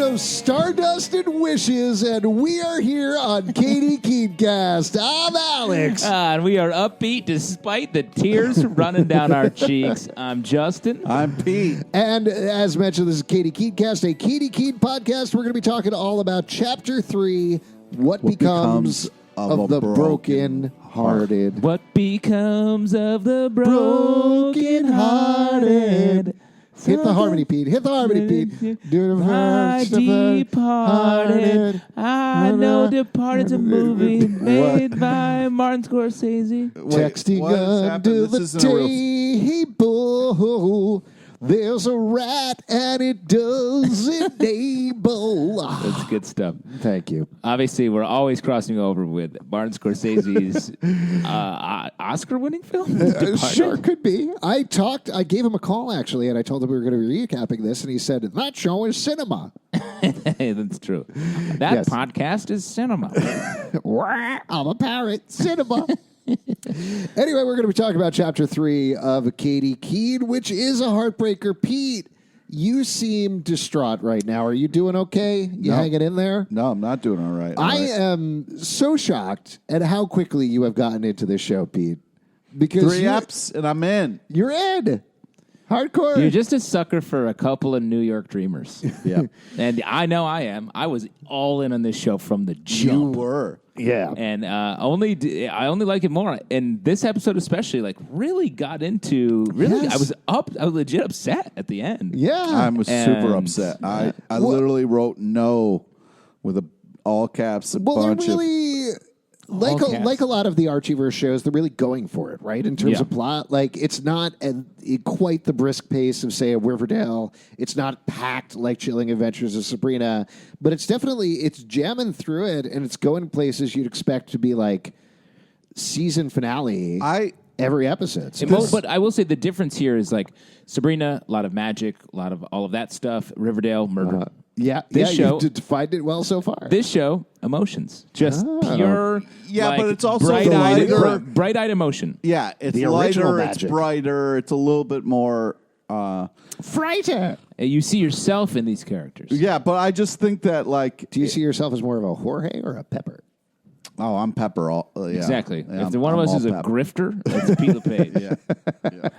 of Stardust and Wishes, and we are here on Katy KeeneCast. I'm Alex. And we are upbeat despite the tears running down our cheeks. I'm Justin. I'm Pete. And as mentioned, this is Katy KeeneCast, a Katy Keene podcast. We're going to be talking all about Chapter 3, What Becomes of the Broken-Hearted. What becomes of the broken-hearted? Hit the harmony, Pete. Hit the harmony, Pete. I departed. I know Departed's a movie made by Martin Scorsese. Texting under the table. There's a rat and it doesn't enable. That's good stuff. Thank you. Obviously, we're always crossing over with Martin Scorsese's Oscar-winning film. Sure, could be. I gave him a call, actually, and I told him we were going to be recapping this, and he said, that show is cinema. Hey, that's true. That podcast is cinema. I'm a parrot. Cinema. Anyway, we're going to be talking about Chapter 3 of Katy Keene, which is a heartbreaker. Pete, you seem distraught right now. Are you doing okay? You hanging in there? No, I'm not doing all right. I am so shocked at how quickly you have gotten into this show, Pete. Because 3 apps and I'm in. You're in. Hardcore. You're just a sucker for a couple of New York dreamers. Yeah. And I know I am. I was all in on this show from the jump. You were. Yeah. And I only like it more. And this episode especially, really got into, Yes. I was legit upset at the end. Yeah. I was super upset. I literally wrote no with all caps, a bunch they're really, like a lot of the Archieverse shows, they're really going for it, right? In terms of plot. Like, it's not quite the brisk pace of, say, a Riverdale. It's not packed like Chilling Adventures of Sabrina. But it's jamming through it, and it's going places you'd expect to be like season finale every episode. But I will say the difference here is Sabrina, a lot of magic, a lot of all of that stuff. Riverdale, murder. This show you've defined it well so far. This show, emotions, just pure. Yeah, but it's also bright-eyed emotion. Yeah, it's the lighter, magic. It's brighter, it's a little bit more Frighter. You see yourself in these characters. Yeah, but I just think that do you see yourself as more of a Jorge or a Pepper? Oh, I'm Pepper. Exactly. Yeah, if one of us is a Pepper. grifter, it's Pete LePage. Yeah.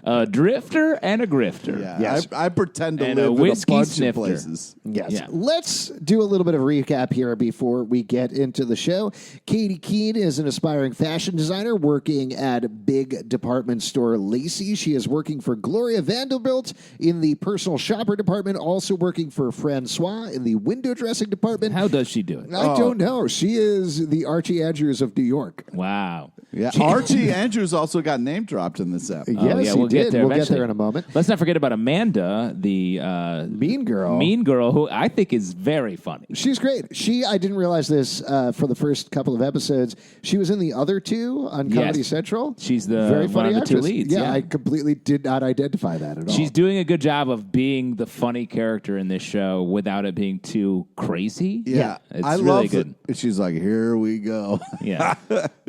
A drifter and a grifter. Yeah. Yes. I pretend to And a live in a whiskey bunch snifter. of places. Yes. Yeah. Let's do a little bit of a recap here before we get into the show. Katy Keene is an aspiring fashion designer working at big department store Lacy. She is working for Gloria Vanderbilt in the personal shopper department, also working for Francois in the window dressing department. How does she do it? I don't know. She is the Archie Andrews of New York. Wow. Yeah, Archie Andrews also got name dropped in this episode. Yes, we'll he did. get there We'll get eventually. there in a moment. Let's not forget about Amanda, the Mean girl. Mean girl, who I think is very funny. She's great. I didn't realize this for the first couple of episodes. She was in the other two on Comedy Central. She's the very funny one of the actress. two leads. Yeah, I completely did not identify that at all. She's doing a good job of being the funny character in this show without it being too crazy. Yeah, It's I really love good. it. She's like, here we go. Yeah.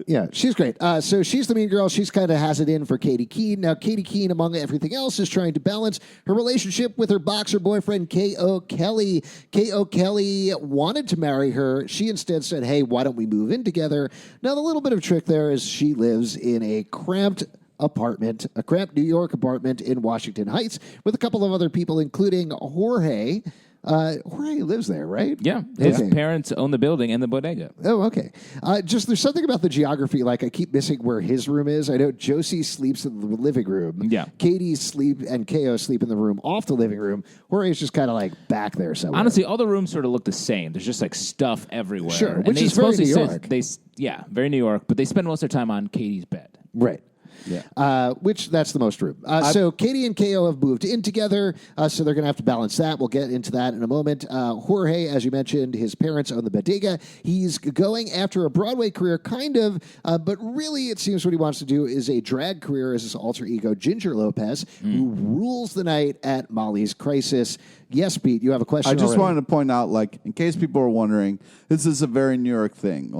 Yeah, she's great. So she's the mean girl. She's kind of has it in for Katy Keene. Now, Katy Keene, among everything else, is trying to balance her relationship with her boxer boyfriend, K.O. Kelly. K.O. Kelly wanted to marry her. She instead said, hey, why don't we move in together? Now, the little bit of trick there is she lives in a cramped New York apartment in Washington Heights with a couple of other people, including Jorge. Jorge lives there, right? Yeah. His parents own the building and the bodega. Oh, okay. There's something about the geography. I keep missing where his room is. I know Josie sleeps in the living room. Yeah. Katie and K.O. sleep in the room off the living room. Jorge's just kind of back there somewhere. Honestly, all the rooms sort of look the same. There's just stuff everywhere. Sure, And which they is very supposedly New said York. very New York, but they spend most of their time on Katie's bed. Right. Yeah. Which that's the most room. So Katie and K.O. have moved in together, so they're going to have to balance that. We'll get into that in a moment. Jorge, as you mentioned, his parents own the bodega. He's going after a Broadway career, kind of, but really it seems what he wants to do is a drag career as his alter ego, Ginger Lopez, who rules the night at Molly's Crisis. Yes, Pete, you have a question I just already. wanted to point out, in case people are wondering, this is a very New York thing.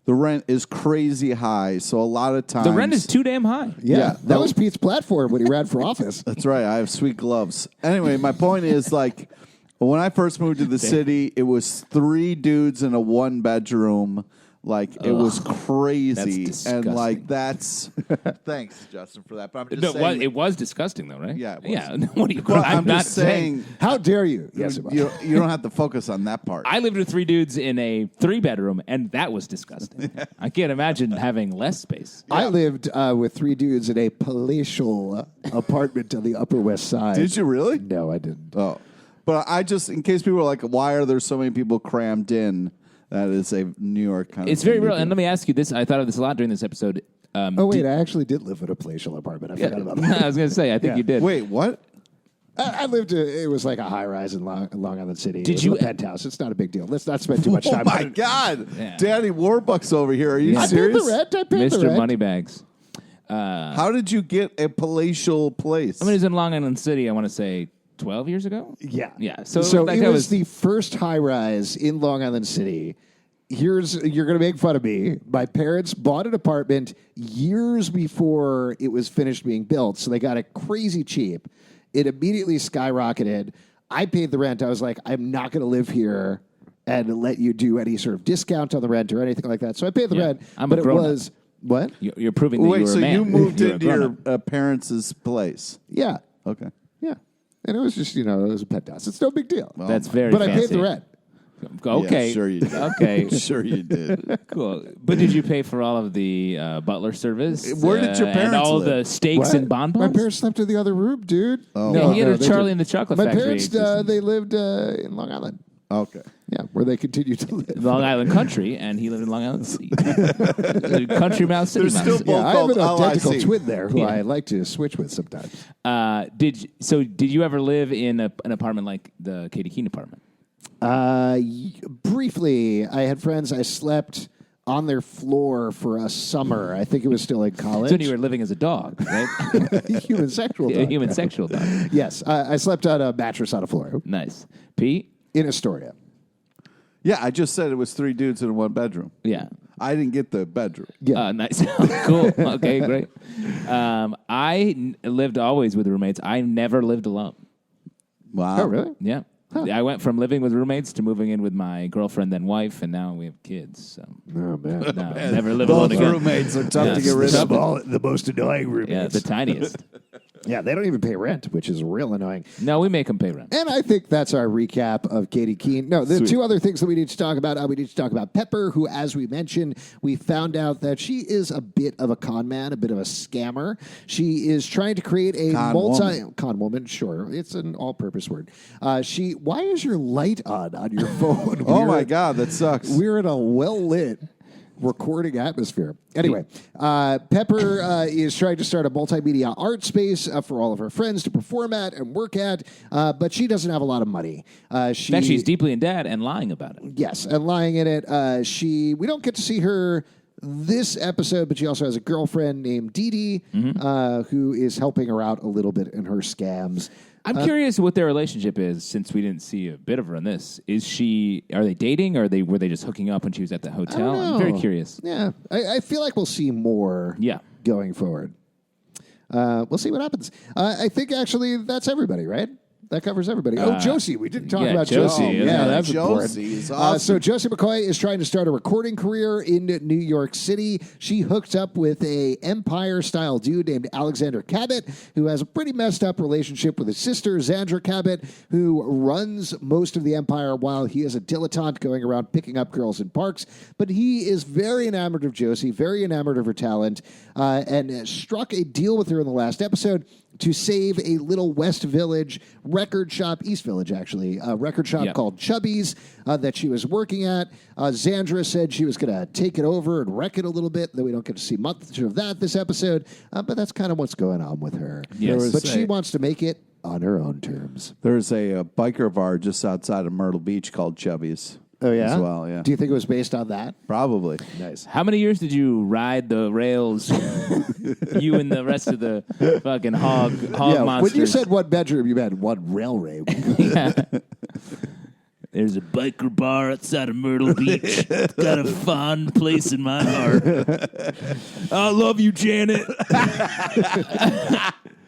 The rent is crazy high, so a lot of times... The rent is too damn high. Yeah, that was Pete's platform when he ran for office. That's right. I have sweet gloves. Anyway, my point is, When I first moved to the city, it was 3 dudes in a 1-bedroom. Like, it was crazy. That's and, that's... Thanks, Justin, for that. But I'm just saying... It was disgusting, though, right? Yeah, it was. Yeah. What are you... Well, I'm I'm not just saying... How dare you? Yes, it was. You don't have to focus on that part. I lived with 3 dudes in a 3-bedroom, and that was disgusting. I can't imagine having less space. Yeah. I lived with 3 dudes in a palatial apartment on the Upper West Side. Did you really? No, I didn't. Oh. But I just, in case people are like, why are there so many people crammed in? That is a New York kind of It's very real. And let me ask you this. I thought of this a lot during this episode. I actually did live in a palatial apartment. I forgot about that. I was going to say, I think you did. Wait, what? I lived, it was like a high-rise in Long Island City. Did it was you- a penthouse. It's not a big deal. Let's not spend too much time Oh, my on it. God. Yeah. Daddy Warbucks over here. Are you I paid serious? the rent. I paid the Mr. rent. Moneybags. How did you get a palatial place? I mean, it was in Long Island City, I want to say 12 years ago? Yeah. Yeah. So like, it that was the first high-rise in Long Island City. You're going to make fun of me. My parents bought an apartment years before it was finished being built, so they got it crazy cheap. It immediately skyrocketed. I paid the rent. I was like, I'm not going to live here and let you do any sort of discount on the rent or anything like that. So I paid the rent, I'm a but it grown-up. was what? You're proving that Wait, you were so a man. you moved You're a into your grown-up. parents' place? Yeah, Okay. yeah. And it was just, it was a penthouse. It's no big deal. That's very but fancy. I paid the rent. Okay. Yeah, sure you did. Okay. Sure you did. Cool. But did you pay for all of the butler service? Where did your And parents all live? the steaks and bonbons? My parents slept in the other room, dude. Oh. No, he had a they Charlie did. and the Chocolate My Factory. parents, they lived in Long Island. Okay. Yeah, where they continue to live. Long Island Country, and he lived in Long Island City. Country Mouse, City There's Mouse. still both Yeah, I have an called identical LIC. twin there who Yeah. I like to switch with sometimes. Did you ever live in an apartment like the Katy Keene apartment? Briefly, I had friends I slept on their floor for a summer. I think it was still in college. So when you were living as a dog, right? Human sexual A dog. human sexual dog. Yes, I slept on a mattress on a floor Nice. Pete? in Astoria. Yeah, I just said it was 3 dudes in a 1-bedroom. Yeah. I didn't get the bedroom. Yeah. Nice. Cool. Okay, great. Lived always with roommates. I never lived alone. Wow. Oh, really? Yeah. I went from living with roommates to moving in with my girlfriend, then wife, and now we have kids. So Oh, man. no, never live alone Both again. roommates are tough Yeah, to get rid of. The most annoying roommates. Yeah, the tiniest. Yeah, they don't even pay rent, which is real annoying. No, we make them pay rent. And I think that's our recap of Katy Keene. No, the two other things that we need to talk about. We need to talk about Pepper, who, as we mentioned, we found out that she is a bit of a con man, a bit of a scammer. She is trying to create a con woman. Sure, it's an all-purpose word. Why is your light on your phone? Oh, my God, that sucks. We're in a well-lit recording atmosphere. Anyway, Pepper is trying to start a multimedia art space for all of her friends to perform at and work at, but she doesn't have a lot of money. In fact, she's deeply in debt and lying about it. Yes, and lying in it. We don't get to see her this episode, but she also has a girlfriend named Dee Dee, who is helping her out a little bit in her scams. I'm curious what their relationship is, since we didn't see a bit of her in this. Are they dating, or were they just hooking up when she was at the hotel? I'm very curious. Yeah, I feel like we'll see more going forward. We'll see what happens. I think, actually, that's everybody, right? That covers everybody. Josie. We didn't talk about Josie. Josie. Yeah, that's important. Josie is awesome. So Josie McCoy is trying to start a recording career in New York City. She hooked up with a Empire-style dude named Alexander Cabot, who has a pretty messed up relationship with his sister, Xandra Cabot, who runs most of the Empire while he is a dilettante going around picking up girls in parks. But he is very enamored of Josie, very enamored of her talent, and struck a deal with her in the last episode to save a little West Village record shop, East Village actually, a record shop called Chubby's that she was working at. Xandra said she was going to take it over and wreck it a little bit, though we don't get to see much of that this episode, but that's kind of what's going on with her. Yes. But she wants to make it on her own terms. There's a biker bar just outside of Myrtle Beach called Chubby's. Oh, yeah? As well, yeah. Do you think it was based on that? Probably. Nice. How many years did you ride the rails? You and the rest of the fucking hog monsters. When you said one bedroom, you meant one railway. There's a biker bar outside of Myrtle Beach. It's got a fond place in my heart. I love you, Janet.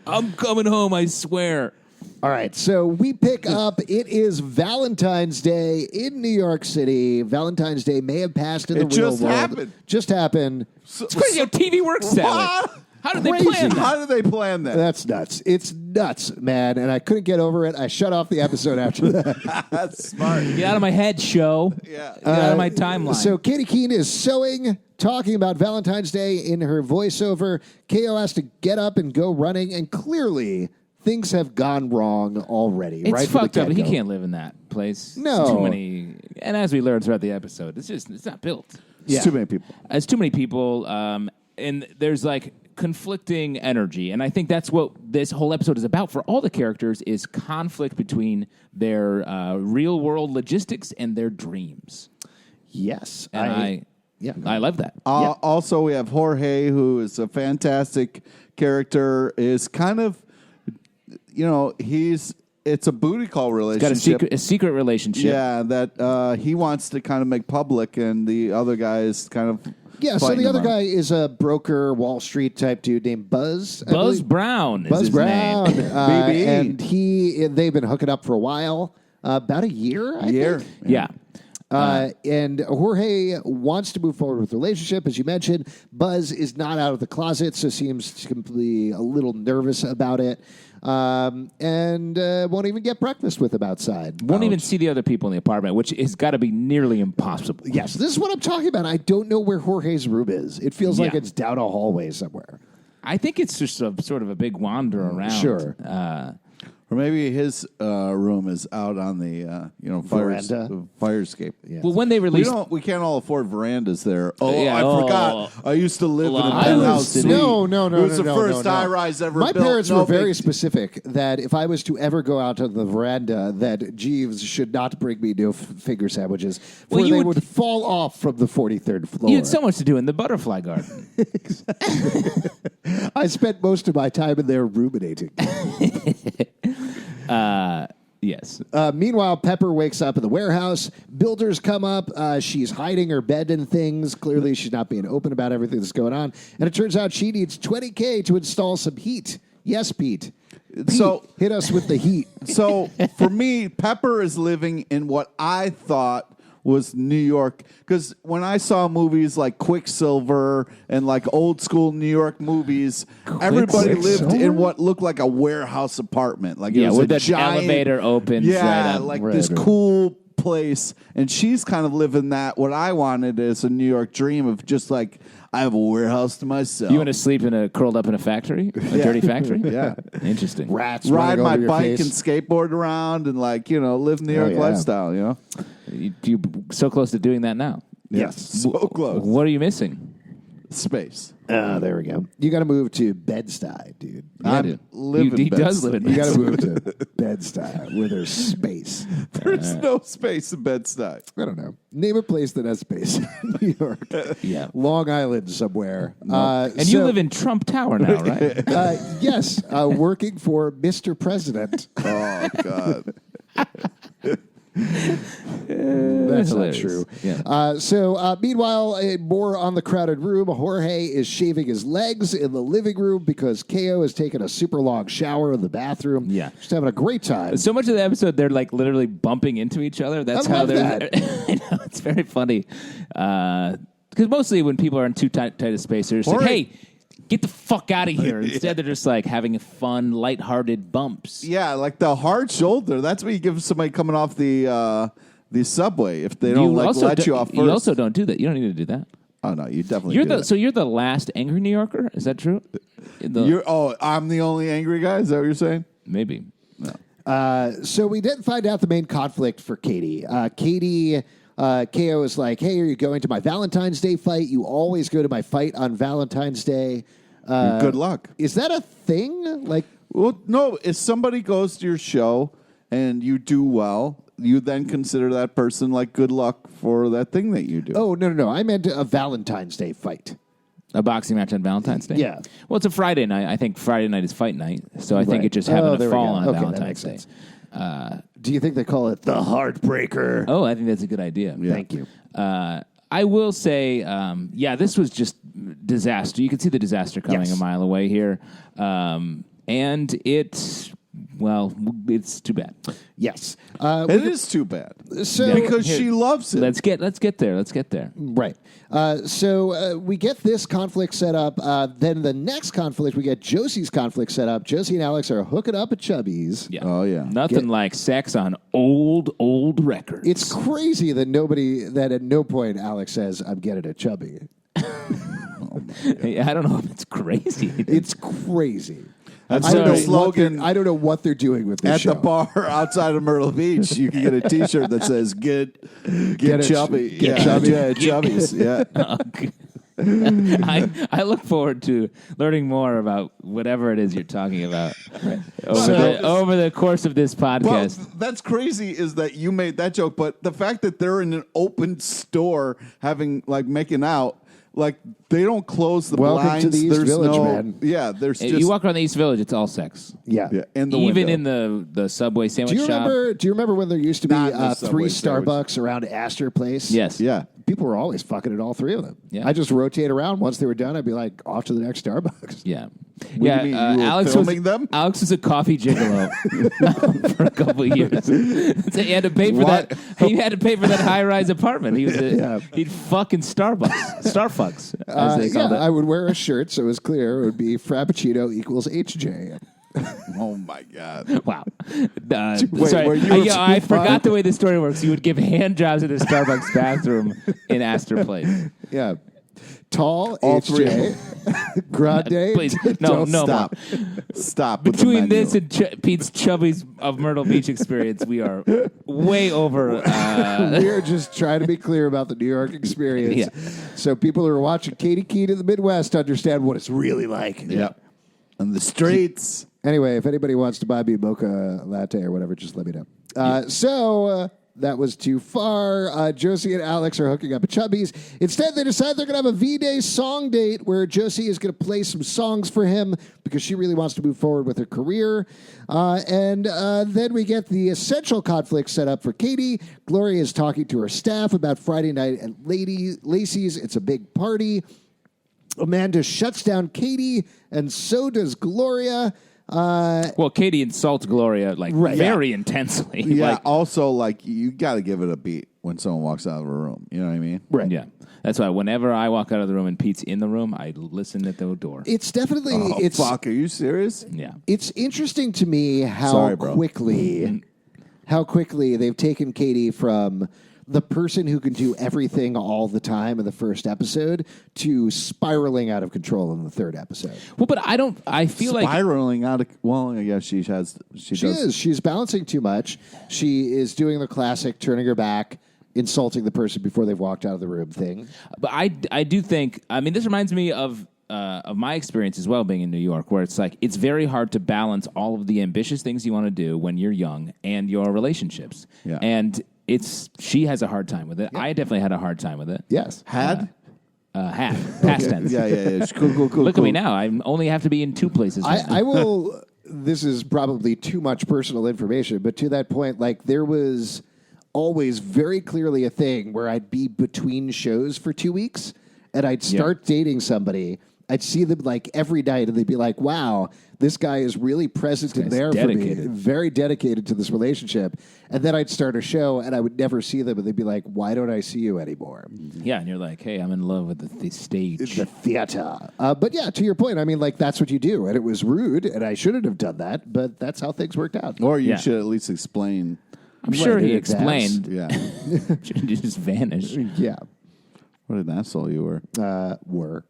I'm coming home, I swear. All right, so we pick up. It is Valentine's Day in New York City. Valentine's Day may have passed in the real world. Happened. Just happened. It's crazy how TV works that way. How did they plan that? How did they plan that? That's nuts. It's nuts, man. And I couldn't get over it. I shut off the episode after that. That's smart. Get out of my head, show. Yeah. Get out of my timeline. So Katy Keene is sewing, talking about Valentine's Day in her voiceover. KO has to get up and go running, and clearly things have gone wrong already. It's right from the fucked up. He get-go. can't live in that place. No. It's too many. And as we learned throughout the episode, it's not built. It's too many people. It's too many people. And there's like conflicting energy. And I think that's what this whole episode is about for all the characters is conflict between their real world logistics and their dreams. Yes. And I love that. Also, we have Jorge, who is a fantastic character, is kind of, it's a booty call relationship. Got a secret relationship. Yeah, that he wants to kind of make public, and the other guy is kind of Yeah, so fighting the other him on guy it. is a broker, Wall Street type dude named Buzz. I Buzz believe. Brown is Buzz his Brown. name. BB. And they've been hooking up for a while. About a year, I think. Yeah. And Jorge wants to move forward with the relationship, as you mentioned. Buzz is not out of the closet, so seems simply a little nervous about it. And won't even get breakfast with him outside. Won't even see the other people in the apartment, which has got to be nearly impossible. Yes, this is what I'm talking about. I don't know where Jorge's room is. It feels like Yeah. it's down a hallway somewhere. I think it's just sort of a big wander around. Sure. Or maybe his room is out on the Veranda? fire escape. Yeah. Well, when they released... We can't all afford verandas there. Oh, Yeah, I oh. forgot. I used to live in a I penthouse was- suite. No. It was the first no. high-rise ever My built. parents No were very big- specific that if I was to ever go out on the veranda, that Jeeves should not bring me no finger sandwiches, for Well, you they would- would fall off from the 43rd floor. You had so much to do in the butterfly garden. I spent most of my time in there ruminating. Yes. Meanwhile, Pepper wakes up in the warehouse. Builders come up. She's hiding her bed and things. Clearly, she's not being open about everything that's going on. And it turns out she needs $20K to install some heat. Yes, Pete. So- hit us with the heat. So for me, Pepper is living in what I thought was New York. Because when I saw movies like Quicksilver and like old school New York movies, everybody lived Quicksilver? in what looked like a warehouse apartment. Like it Yeah, was with a that giant elevator opens Yeah, right up. like Right, this right. cool place. And she's kind of living that what I wanted as a New York dream of just like I have a warehouse to myself. You want to sleep curled up in a factory? A dirty factory? Yeah. Interesting. Rats ride running my over your bike face. and skateboard around and like live New York yeah. lifestyle. You're so close to doing that now. Yes. So close. What are you missing? Space. There we go. You got to move to Bed-Stuy, dude. I dude. live in He does Bed-Stuy. live in You got to Bed-Stuy. move to Bed-Stuy where there's space. There's no space in Bed-Stuy. I don't know. Name a place that has space in New York. Yeah. Long Island somewhere. And you live in Trump Tower now, right? Yes, working for Mr. President. Oh, God. That's not hilarious. true. Yeah. Meanwhile, more on the crowded room. Jorge is shaving his legs in the living room because KO has taken a super long shower in the bathroom. Yeah. Just having a great time. So much of the episode, they're like literally bumping into each other. That's I how love they're. that. I know, it's very funny. Because mostly when people are in too tight a space, they're just like, Jorge- hey, get the fuck out of here. Instead, they're just like having fun, lighthearted bumps. Yeah, like the hard shoulder. That's what you give somebody coming off the subway if they don't let you off first. You also don't do that. You don't need to do that. Oh, no, you definitely do that. So you're the last angry New Yorker? Is that true? I'm the only angry guy? Is that what you're saying? Maybe. So we didn't find out the main conflict for Katy. KO is like, hey, are you going to my Valentine's Day fight? You always go to my fight on Valentine's Day. Good luck. Is that a thing? Like, Well, no, if somebody goes to your show and you do well, you then consider that person like good luck for that thing that you do. oh, no. I meant a Valentine's Day fight. A boxing match on Valentine's Day? Yeah. Well, it's a Friday night. I think Friday night is fight night. So I think Right. it just happened to there we fall go. on Okay, that Valentine's makes Day. sense. Do you think they call it the Heartbreaker? Oh, I think that's a good idea. Thank you. I will say, this was just disaster. You can see the disaster coming Yes. a mile away here. And it well, it's too bad. Yes. It is too bad. So Because Here, she loves it. Let's get there. Let's get there. Right. So we get this conflict set up. Then the next conflict, we get Josie's conflict set up. Josie and Alex are hooking up at Chubby's. Yeah. Oh, yeah. Nothing like sex on old records. It's crazy that at no point Alex says, I'm getting a Chubby. Hey, I don't know if it's crazy. It's crazy. That's I don't the know slogan I don't know what they're doing with this at show. the bar outside of Myrtle Beach. You can get a T-shirt that says "Get chubby." Get chubby. Yeah, chubbies. Yeah. I look forward to learning more about whatever it is you're talking about over the course of this Well, podcast. that's crazy is that you made that joke, but the fact that they're in an open store having making out, they don't close the Welcome blinds. to the East There's Village, no, man. Yeah, there's just You walk around the East Village, it's all sex. Yeah. in the Even window. in the Subway sandwich Do you shop. remember when there used to be Not in the 3 Subway sandwich. Starbucks around Astor Place? Yes. Yeah. People were always fucking at all 3 of them. Yeah. I just rotate around. Once they were done, I'd be like, off to the next Starbucks. Yeah. do you mean? You were Alex filming them? Alex was a coffee gigolo for a couple of years. So he had to pay for What? that. He had to pay for that high-rise apartment. He was Yeah. he'd fucking Starfucks, as they called it. I would wear a shirt so it was clear it would be Frappuccino equals HJ. Oh my God. Wow. Wait, sorry. were you I forgot the way the story works. You would give hand jobs in the Starbucks bathroom in Astor Place. Yeah. Tall, All HJ. Grande. Please, no Stop. more. Stop. with the Between menu. this and Pete's Chubby's of Myrtle Beach experience, we are way over. We're just trying to be clear about the New York experience. Yeah. So people who are watching Katy Keene in the Midwest understand what it's really like. Yeah. On the streets. Anyway, if anybody wants to buy me a mocha latte or whatever, just let me know. So that was too far. Josie and Alex are hooking up at Chubby's. Instead, they decide they're going to have a V-Day song date where Josie is going to play some songs for him because she really wants to move forward with her career. And then we get the essential conflict set up for Katy. Gloria is talking to her staff about Friday night at Lacy's. It's a big party. Amanda shuts down Katy, and so does Gloria. Well, Katy insults Gloria very intensely. Yeah. Also, you got to give it a beat when someone walks out of a room. You know what I mean? Right. Yeah. That's why whenever I walk out of the room and Pete's in the room, I listen at the door. It's definitely Oh, fuck. Are you serious? Yeah. It's interesting to me how Sorry, bro. quickly they've taken Katy from the person who can do everything all the time in the first episode to spiraling out of control in the third episode. Well, but I feel like Spiraling out of. Well, I guess she does. She's balancing too much. She is doing the classic turning her back, insulting the person before they've walked out of the room thing. But I do think, I mean, this reminds me of my experience as well being in New York, where it's it's very hard to balance all of the ambitious things you want to do when you're young and your relationships. Yeah. And she has a hard time with it. I definitely had a hard time with it. Yes. Had? Past tense. Yeah. Cool. Look at me now. I only have to be in 2 places. I will. This is probably too much personal information, but to that point, there was always very clearly a thing where I'd be between shows for 2 weeks and I'd start dating somebody. I'd see them every night and they'd be like, wow, this guy is really present and there dedicated. for me, very dedicated to this relationship. And then I'd start a show and I would never see them and they'd be like, why don't I see you anymore? Yeah, and you're like, hey, I'm in love with the stage. The theater. But yeah, to your point, I mean, that's what you do. And it was rude and I shouldn't have done that, but that's how things worked out. Or you Yeah. should at least explain. I'm sure in he advance. explained. Yeah. Should just vanish. Yeah. What an asshole you were. Were.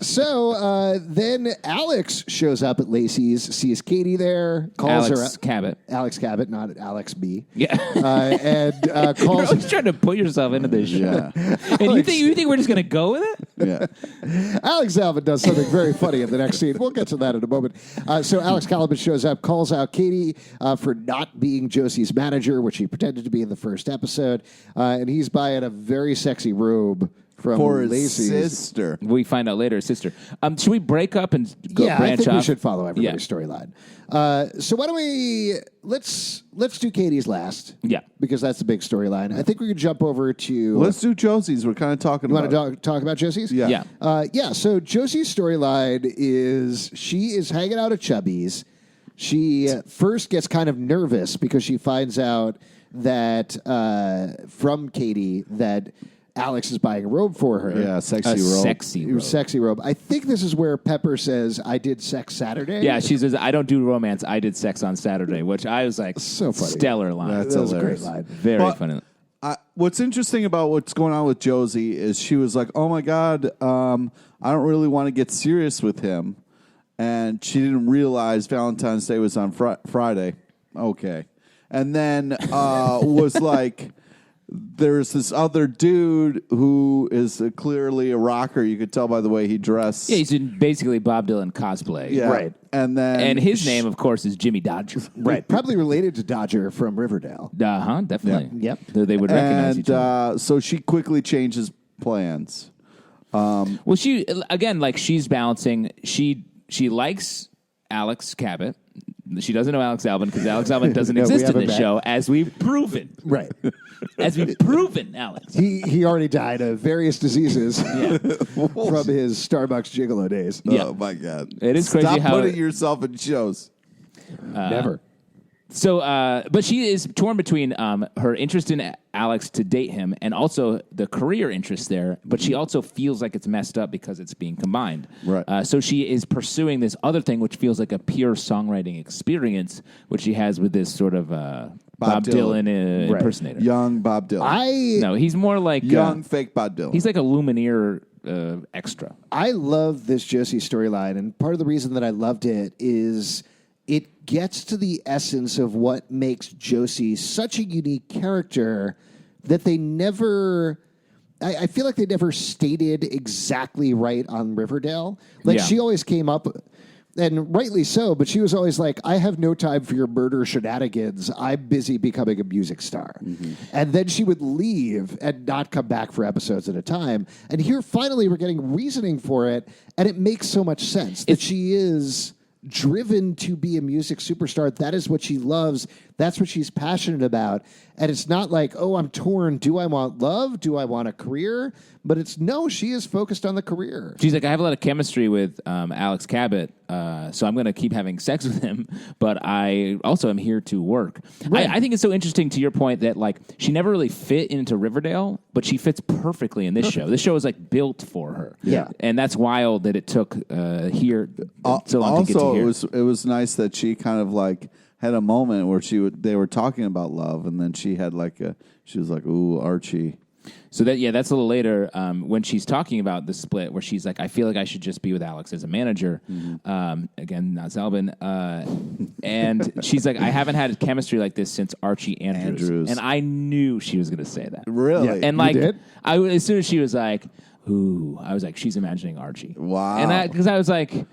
So then Alex shows up at Lacy's, sees Katy there, calls Alex her Cabot. Alex Cabot, not Alex B. Yeah. And You're calls always trying to put yourself into this show. Yeah. And you think we're just going to go with it? Yeah. Alex Cabot does something very funny in the next scene. We'll get to that in a moment. So Alex Cabot shows up, calls out Katy for not being Josie's manager, which he pretended to be in the first episode, and he's buying a very sexy robe from For his Lacy's. sister. We find out later, his sister. Should we break up and go Yeah, I branch think off? we should follow everybody's storyline. So why don't we let's do Katie's last? Yeah. Because that's the big storyline. I think we could jump over to. Let's do Josie's. We're kind of talking you about. want to talk about Josie's? Yeah. Yeah. Yeah. So Josie's storyline is she is hanging out at Chubby's. She first gets kind of nervous because she finds out that from Katie that Alex is buying a robe for her. Yeah, sexy robe. Sexy robe. I think this is where Pepper says, I did sex Saturday. Yeah, she says, I don't do romance. I did sex on Saturday, which I was like, so funny. Stellar line. That's that was a hilarious. great line. Very funny. What's interesting about what's going on with Josie is she was like, oh, my God, I don't really want to get serious with him. And she didn't realize Valentine's Day was on Friday. Okay. And then was like... There's this other dude who is clearly a rocker. You could tell by the way he dressed. Yeah, he's in basically Bob Dylan cosplay. Yeah. Right. And his name, of course, is Jimmy Dodger. Right. Probably related to Dodger from Riverdale. Definitely. Yep. They would recognize each other. So she quickly changes plans. Well, she, again, like she's balancing. She likes Alex Cabot. She doesn't know Alex Albin because Alex Albin doesn't exist in this show, as we've proven. Right. As we've proven, Alex. He already died of various diseases from his Starbucks gigolo days. Yeah. Oh, my God. It is crazy Stop how putting yourself in shows. Never. So, but she is torn between her interest in Alex to date him and also the career interest there, but she also feels like it's messed up because it's being combined. Right. So she is pursuing this other thing, which feels like a pure songwriting experience, which she has with this sort of Bob Dylan impersonator. Young Bob Dylan. No, he's more like... Young fake Bob Dylan. He's like a Lumineer extra. I love this Josie storyline, and part of the reason that I loved it is... it gets to the essence of what makes Josie such a unique character that they never... I feel like they never stated exactly right on Riverdale. Like, she always came up, and rightly so, but she was always like, I have no time for your murder shenanigans. I'm busy becoming a music star. Mm-hmm. And then she would leave and not come back for episodes at a time. And here, finally, we're getting reasoning for it, and it makes so much sense that she is... driven to be a music superstar. That is what she loves. That's what she's passionate about. And it's not like, oh, I'm torn. Do I want love? Do I want a career? But it's no, she is focused on the career. She's like, I have a lot of chemistry with Alex Cabot, so I'm going to keep having sex with him, but I also am here to work. Right. I think it's so interesting to your point that like she never really fit into Riverdale, but she fits perfectly in this show. This show is like built for her. Yeah. And that's wild that it took here so long to get to here. It was nice that she kind of like had a moment where they were talking about love, and then she had she was like, ooh, Archie. So that's a little later when she's talking about the split, where she's like, I feel like I should just be with Alex as a manager. Mm-hmm. Again, not Zalbin. And she's like, I haven't had chemistry like this since Archie Andrews. And I knew she was going to say that. Really? Yeah. And like, You did? as soon as she was like, ooh, I was like, she's imagining Archie. Wow. And because I was like,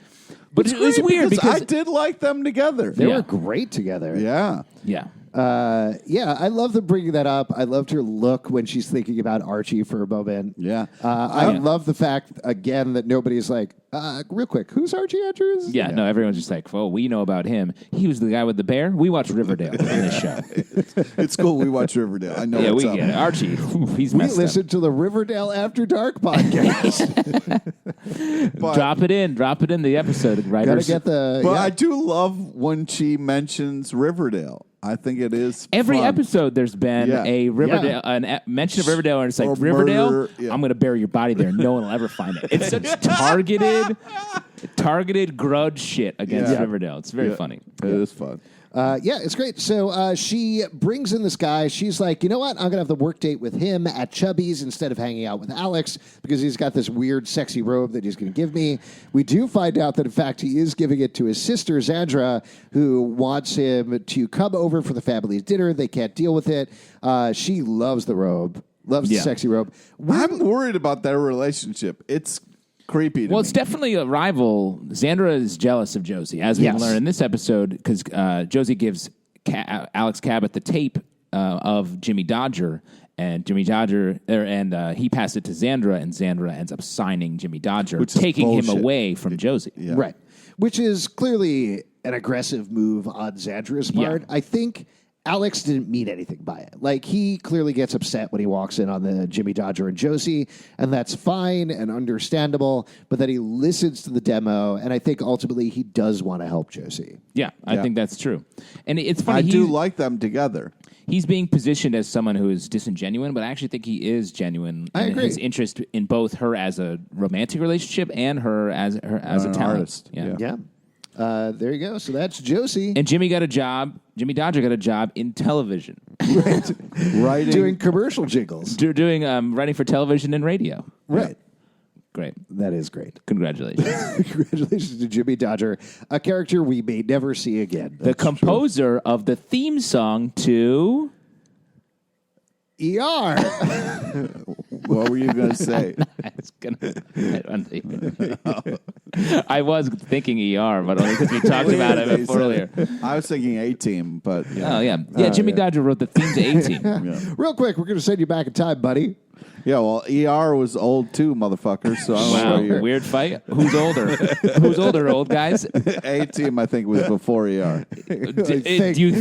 but it was weird because I did like them together. They were great together. Yeah. Yeah. I love them bringing that up. I loved her look when she's thinking about Archie for a moment. Yeah. I love the fact, again, that nobody's like, real quick, who's Archie Andrews? Yeah, no, everyone's just like, well, we know about him. He was the guy with the bear. We watch Riverdale in this show. It's cool. We watch Riverdale. I know Yeah, what's we up. get it. Archie, he's We messed listen to the Riverdale After Dark podcast. But- Drop it in the episode. Gotta Writers. get the... But yeah. I do love when she mentions Riverdale. I think it is Every fun. episode there's been Yeah. a Riverdale, mention of Riverdale, and it's like, Or Riverdale, murder, yeah. I'm going to bury your body there. No one will ever find it. It's such targeted grudge shit against Yeah. Riverdale. It's very Yeah. funny. It is fun. It's great. So she brings in this guy. She's like, you know what? I'm going to have the work date with him at Chubby's instead of hanging out with Alex because he's got this weird, sexy robe that he's going to give me. We do find out that, in fact, he is giving it to his sister, Zandra, who wants him to come over for the family's dinner. They can't deal with it. She loves the robe, loves the sexy robe. I'm worried about their relationship. It's creepy to Well, me. it's definitely a rival. Xandra is jealous of Josie, as we learn in this episode, because Josie gives Alex Cabot the tape of Jimmy Dodger, and he passed it to Xandra, and Xandra ends up signing Jimmy Dodger, Which is taking him bullshit. away from Josie. Yeah. Right. Which is clearly an aggressive move on Zandra's part. Yeah. I think Alex didn't mean anything by it. Like, he clearly gets upset when he walks in on the Jimmy Dodger and Josie, and that's fine and understandable, but then he listens to the demo, and I think ultimately he does want to help Josie. Yeah, I think that's true. And it's funny. I do like them together. He's being positioned as someone who is disingenuous, but I actually think he is genuine I in agree. his interest in both her as a romantic relationship and her as a an talent. artist. Yeah. Yeah. There you go. So that's Josie. And Jimmy Dodger got a job in television. Writing. Doing commercial jingles. Doing writing for television and radio. Right. Great. That is great. Congratulations. Congratulations to Jimmy Dodger, a character we may never see again. The composer of the theme song to... ER. What were you going to say? I was thinking ER, but only because we talked about it before earlier. I was thinking A-Team, but yeah. Oh, yeah. Jimmy Dodger wrote the theme to A-Team. Real quick, we're going to send you back in time, buddy. Yeah, well, ER was old too, motherfucker. So I don't know Wow, where you're. weird fight. Who's older? Who's older, old guys? A-Team, I think, was before ER. Do you think? You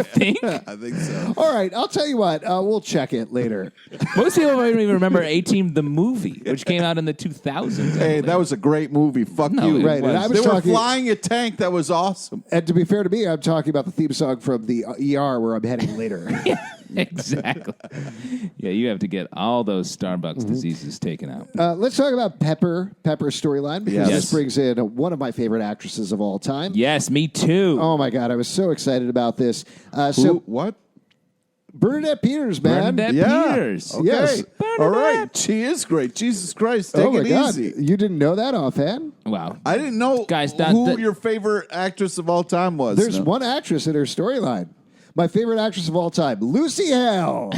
think? I think so. All right, I'll tell you what. We'll check it later. Most people don't even remember A-Team, the movie, which came out in the 2000s. Hey, that was a great movie. Fuck No, you. it Right, and I was They were talking- flying a tank that was awesome. And to be fair to me, I'm talking about the theme song from the ER where I'm heading later. Exactly. Yeah, you have to get all those Starbucks diseases taken out. Let's talk about Pepper's storyline, because Yes. this brings in one of my favorite actresses of all time. Yes, me too. Oh, my God. I was so excited about this. So, What? Bernadette Peters, man. Bernadette Yeah. Peters. Okay. Yes. All right. She is great. Jesus Christ. Take Oh, my it God. easy. You didn't know that offhand? Wow. I didn't know Guys, who your favorite actress of all time was. There's No. one actress in her storyline. My favorite actress of all time, Lucy Hale.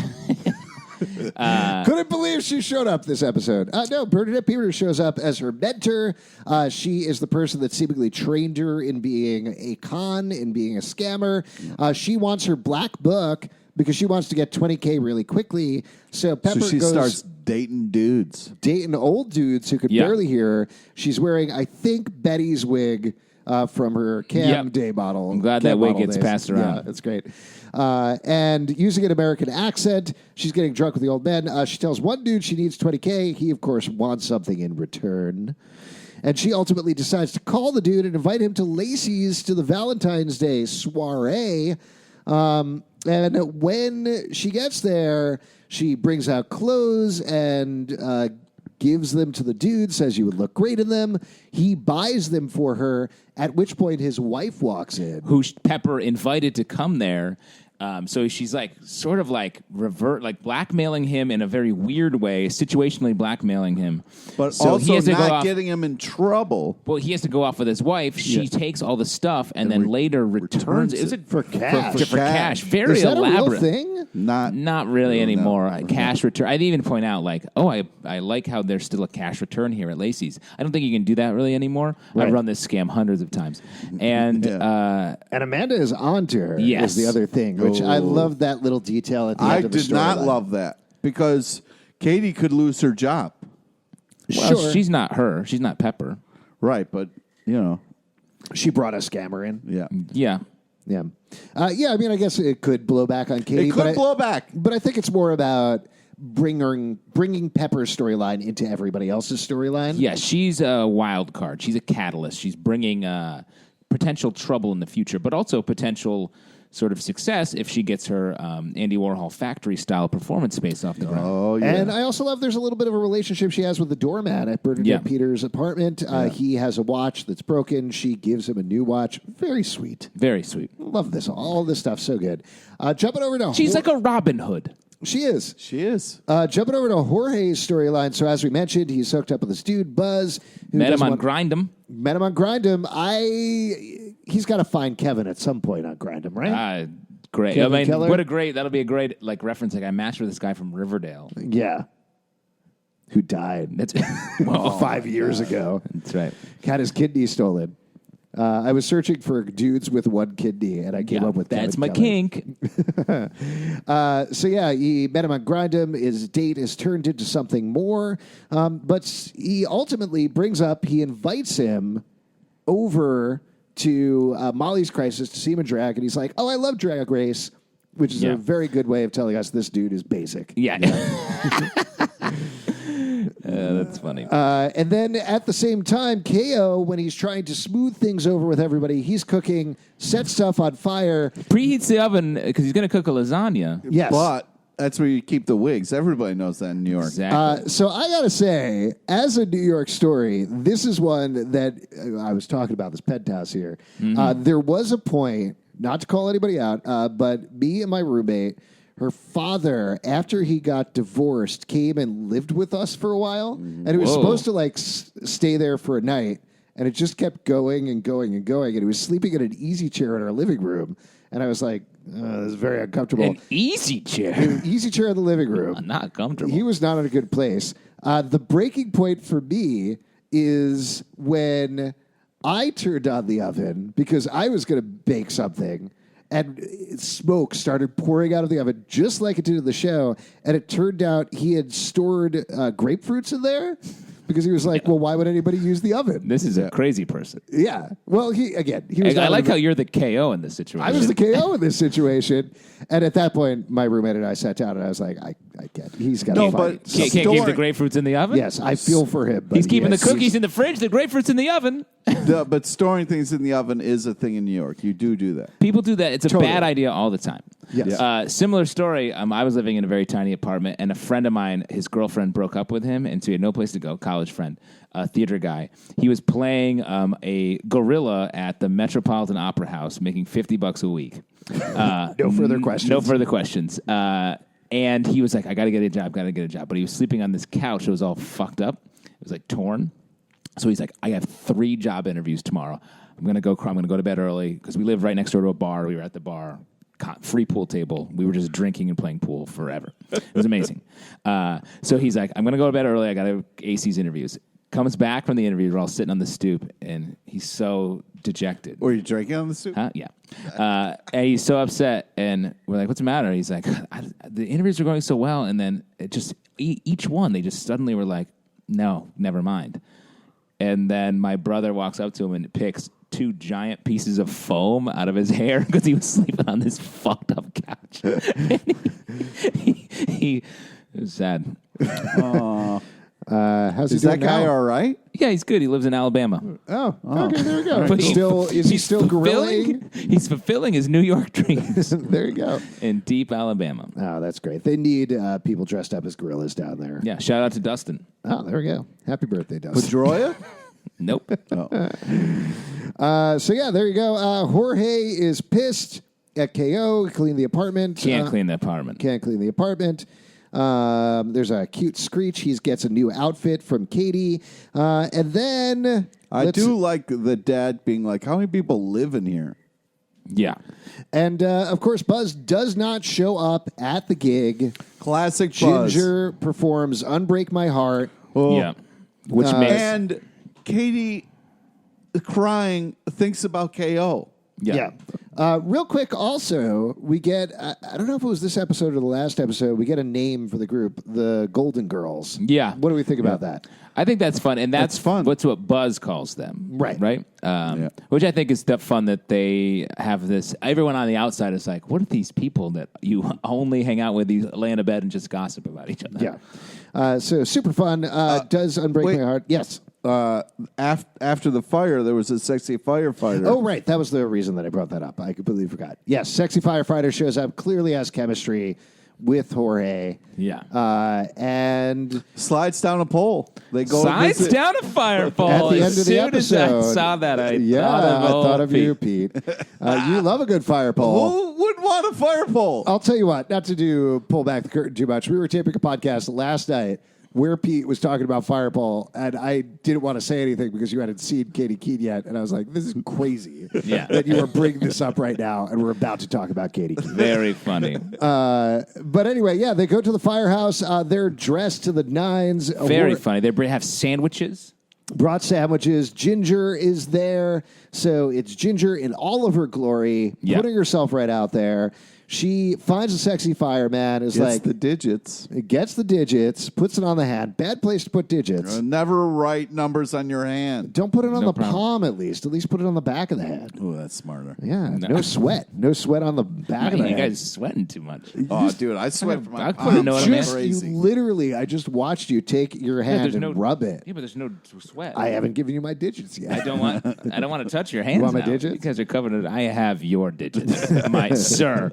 Couldn't believe she showed up this episode. No, Bernadette Peters shows up as her mentor. She is the person that seemingly trained her in being a con, in being a scammer. She wants her black book because she wants to get 20K really quickly. So Pepper So she goes starts dating dudes. dating old dudes who could Yeah. barely hear her. She's wearing, I think, Betty's wig from her Cam Yep. Day bottle. I'm glad Cam that wig bottle gets days. passed around. Yeah, that's great. And using an American accent, she's getting drunk with the old men. She tells one dude she needs 20K. He, of course, wants something in return. And she ultimately decides to call the dude and invite him to Lacy's to the Valentine's Day soiree. And when she gets there, she brings out clothes and gives them to the dude, says you would look great in them. He buys them for her, at which point his wife walks in. Who Pepper invited to come there. So she's like sort of like blackmailing him in a very weird way, situationally blackmailing him. But so also he has to go not off, getting him in trouble. well, he has to go off with his wife. She takes all the stuff and then later returns returns it. it for cash. For cash. Very Is that elaborate. a real thing? Not really anymore. Cash return. I'd even point out, like, I like how there's still a cash return here at Lacy's. I don't think you can do that really anymore. Right. I've run this scam hundreds of times. And And Amanda is on to her, Yes. is the other thing, which I love that little detail at the I end of the did not storyline. love that because Katie could lose her job. well, Sure. she's not her. She's not Pepper. Right, but, you know, She brought a scammer in. yeah. Yeah. Yeah. I mean, I guess it could blow back on Katie. It could blow back. But I think it's more about bringing Pepper's storyline into everybody else's storyline. Yeah, she's a wild card. She's a catalyst. She's bringing potential trouble in the future, but also potential sort of success if she gets her Andy Warhol factory-style performance space off the ground. Oh, yeah. And I also love there's a little bit of a relationship she has with the doorman at Bernadette Yeah. Peters' apartment. He has a watch that's broken. She gives him a new watch. Very sweet. Very sweet. Love this. All this stuff. So good. Jumping over to She's like a Robin Hood. She is. She is. Jumping over to Jorge's storyline. So as we mentioned, he's hooked up with this dude, Buzz. Who Met him doesn't on want- Grind'em. Met him on Grind'em. He's got to find Kevin at some point on Grind'em, right? Great. Kevin I mean, Keller? that'll be a great like reference. Like I matched with this guy from Riverdale. Yeah. Who died That's well, 5 years ago. That's right. Had his kidney stolen. I was searching for dudes with one kidney, and I came up with that's Kevin my Keller. kink. So yeah, he met him on Grind'em. His date has turned into something more, but he ultimately brings up. He invites him over to Molly's Crisis to see him in drag, and he's like, "Oh, I love Drag Race," which is a very good way of telling us this dude is basic. Yeah. That's funny. And then at the same time, KO, when he's trying to smooth things over with everybody, he's cooking, sets stuff on fire. Preheats the oven because he's going to cook a lasagna. Yes. But that's where you keep the wigs. Everybody knows that in New York. Exactly. So I got to say, as a New York story, this is one that I was talking about, this penthouse here. There was a point, not to call anybody out, but me and my roommate, her father, after he got divorced, came and lived with us for a while. And it was supposed to like stay there for a night. And it just kept going and going and going. And he was sleeping in an easy chair in our living room. And I was like, this is very uncomfortable. An easy chair. Easy chair in the living room. Not comfortable. He was not in a good place. The breaking point for me is when I turned on the oven because I was going to bake something. And smoke started pouring out of the oven, just like it did in the show. And it turned out he had stored grapefruits in there because he was like, well, why would anybody use the oven? This is a crazy person. Yeah. Well, he was I like how you're the KO in this situation. I was the KO in this situation. And at that point, my roommate and I sat down and I was like, I can't. He's got to fight. Can't keep the grapefruits in the oven? Yes, I feel for him. But He's keeping the cookies in the fridge, the grapefruits in the oven. But storing things in the oven is a thing in New York. You do that. People do that. It's a bad idea all the time. Yes. Similar story. I was living in a very tiny apartment, and a friend of mine, his girlfriend broke up with him, and so he had no place to go. College friend, theater guy. He was playing a gorilla at the Metropolitan Opera House, making $50 a week. No further questions. No further questions. And he was like, I got to get a job. But he was sleeping on this couch that was all fucked up. It was like torn. So he's like, I have 3 job interviews tomorrow. I'm going to go to bed early because we live right next door to a bar. We were at the bar, free pool table. We were just drinking and playing pool forever. It was amazing. So he's like, I'm going to go to bed early. I got to ace these interviews. Comes back from the interview. We're all sitting on the stoop, and he's so dejected. Were you drinking on the stoop? Huh? Yeah. And he's so upset, and we're like, what's the matter? He's like, the interviews are going so well, and then it just, each one, they just suddenly were like, no, never mind. And then my brother walks up to him and picks 2 giant pieces of foam out of his hair because he was sleeping on this fucked up couch. he was sad. How's he Is doing that guy now? all right? Yeah, he's good. He lives in Alabama. Oh, okay, there we go. But Is he still grilling? He's fulfilling his New York dreams There you go. in deep Alabama. Oh, that's great. They need people dressed up as gorillas down there. Yeah, shout out to Dustin. Oh, there we go. Happy birthday, Dustin. Pedroia? Nope. So, yeah, there you go. Jorge is pissed at KO. Clean the apartment. Can't clean the apartment. Can't clean the apartment. There's a cute screech. He gets a new outfit from Katy. And then... I do like the dad being like, how many people live in here? Yeah. And, of course, Buzz does not show up at the gig. Classic Buzz. Ginger performs Unbreak My Heart. Oh. Yeah. Which makes... And Katy, crying, thinks about KO. Yeah. Real quick, also, we get, I don't know if it was this episode or the last episode, we get a name for the group, the Golden Girls. Yeah. What do we think about that? I think that's fun, and that's fun. What's what Buzz calls them, Right. Right. Which I think is fun that they have this. Everyone on the outside is like, "What are these people that you only hang out with? You lay in a bed and just gossip about each other." Yeah. So super fun. Does Unbreak My Heart? Yes. After the fire, there was a sexy firefighter. Oh, right. That was the reason that I brought that up. I completely forgot. Yes, sexy firefighter shows up, clearly has chemistry with Jorge. Yeah. And Slides down a pole. They go Slides visit. down a fire pole. at the end of the Soon as episode. I saw that, I thought of you, Pete. You love a good fire pole. Who would want a fire pole? I'll tell you what, not to pull back the curtain too much. We were taping a podcast last night where Pete was talking about Fireball, and I didn't want to say anything because you hadn't seen Katy Keene yet, and I was like, this is crazy that you are bringing this up right now, and we're about to talk about Katy Keene. Very funny. But anyway, yeah, they go to the firehouse. They're dressed to the nines. Very funny. They have sandwiches. Brought sandwiches. Ginger is there. So it's Ginger in all of her glory, putting herself right out there. She finds a sexy fireman, is Gets like, the digits. gets the digits, puts it on the hand. Bad place to put digits. Never write numbers on your hand. Don't put it on No the problem. palm at least. At least put it on the back of the hand. Oh, that's smarter. Yeah, no sweat. No sweat on the back of the You hand. guys sweating too much. Oh, dude, I sweat from my I palm. couldn't know what I meant. Crazy. I just watched you take your hand and rub it. Yeah, but there's no sweat. I haven't given you my digits yet. I don't want to touch your hands. want my now. digits? You guys are covered in. I have your digits, my sir.